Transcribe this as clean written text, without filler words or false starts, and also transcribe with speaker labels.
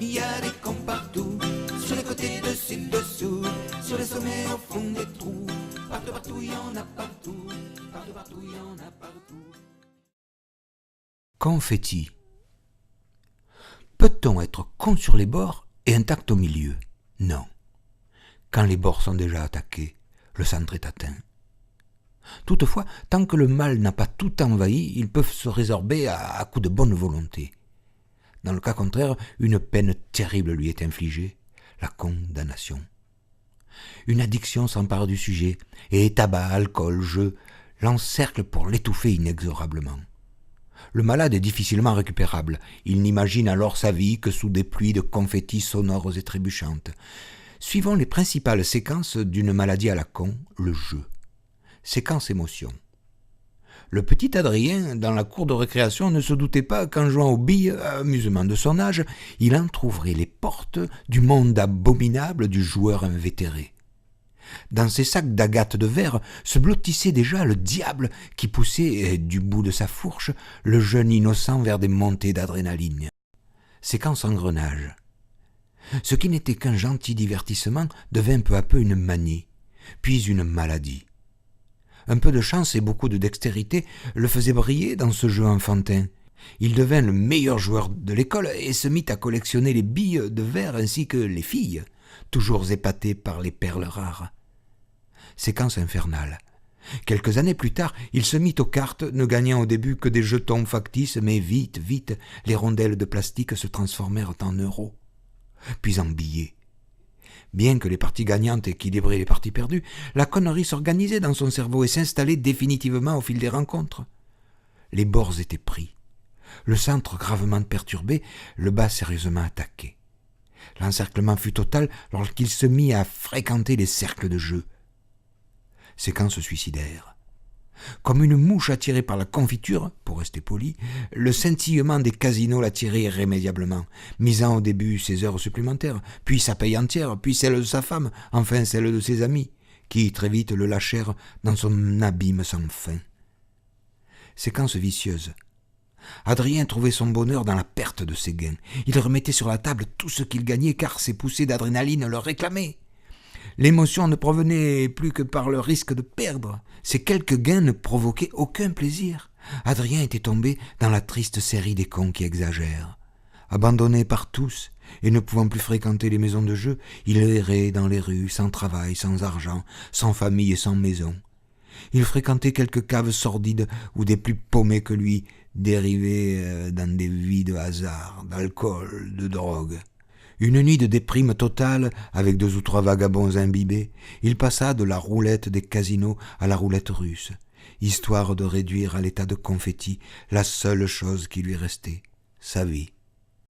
Speaker 1: il y a des cons partout, sur les côtés, dessus, dessous, sur les sommets, au fond des trous. Partout, partout, il y en a partout, partout, partout, il y en a partout.
Speaker 2: Confetti. Peut-on être con sur les bords et intact au milieu ? Non. Quand les bords sont déjà attaqués, le centre est atteint. Toutefois, tant que le mal n'a pas tout envahi, ils peuvent se résorber à coups de bonne volonté. Dans le cas contraire, une peine terrible lui est infligée, la condamnation. Une addiction s'empare du sujet, et tabac, alcool, jeu l'encercle pour l'étouffer inexorablement. Le malade est difficilement récupérable. Il n'imagine alors sa vie que sous des pluies de confettis sonores et trébuchantes. Suivons les principales séquences d'une maladie à la con, le jeu. Séquence émotion. Le petit Adrien, dans la cour de récréation, ne se doutait pas qu'en jouant aux billes, amusement de son âge, il entr'ouvrait les portes du monde abominable du joueur invétéré. Dans ses sacs d'agate de verre se blottissait déjà le diable qui poussait, du bout de sa fourche, le jeune innocent vers des montées d'adrénaline. Séquence engrenage. Ce qui n'était qu'un gentil divertissement devint peu à peu une manie, puis une maladie. Un peu de chance et beaucoup de dextérité le faisaient briller dans ce jeu enfantin. Il devint le meilleur joueur de l'école et se mit à collectionner les billes de verre ainsi que les filles, toujours épatées par les perles rares. Séquence infernale. Quelques années plus tard, il se mit aux cartes, ne gagnant au début que des jetons factices, mais vite, vite, les rondelles de plastique se transformèrent en euros, puis en billets. Bien que les parties gagnantes équilibraient les parties perdues, la connerie s'organisait dans son cerveau et s'installait définitivement au fil des rencontres. Les bords étaient pris, le centre gravement perturbé, le bas sérieusement attaqué. L'encerclement fut total lorsqu'il se mit à fréquenter les cercles de jeu. Séquence suicidaire. Comme une mouche attirée par la confiture, pour rester poli, le scintillement des casinos l'attirait irrémédiablement, misant au début ses heures supplémentaires, puis sa paye entière, puis celle de sa femme, enfin celle de ses amis, qui très vite le lâchèrent dans son abîme sans fin. Séquence vicieuse. Adrien trouvait son bonheur dans la perte de ses gains. Il remettait sur la table tout ce qu'il gagnait car ses poussées d'adrénaline le réclamaient. L'émotion ne provenait plus que par le risque de perdre. Ces quelques gains ne provoquaient aucun plaisir. Adrien était tombé dans la triste série des cons qui exagèrent. Abandonné par tous et ne pouvant plus fréquenter les maisons de jeu, il errait dans les rues, sans travail, sans argent, sans famille et sans maison. Il fréquentait quelques caves sordides où des plus paumés que lui dérivaient dans des vies de hasard, d'alcool, de drogue. Une nuit de déprime totale, avec 2 ou 3 vagabonds imbibés, il passa de la roulette des casinos à la roulette russe, histoire de réduire à l'état de confetti la seule chose qui lui restait, sa vie.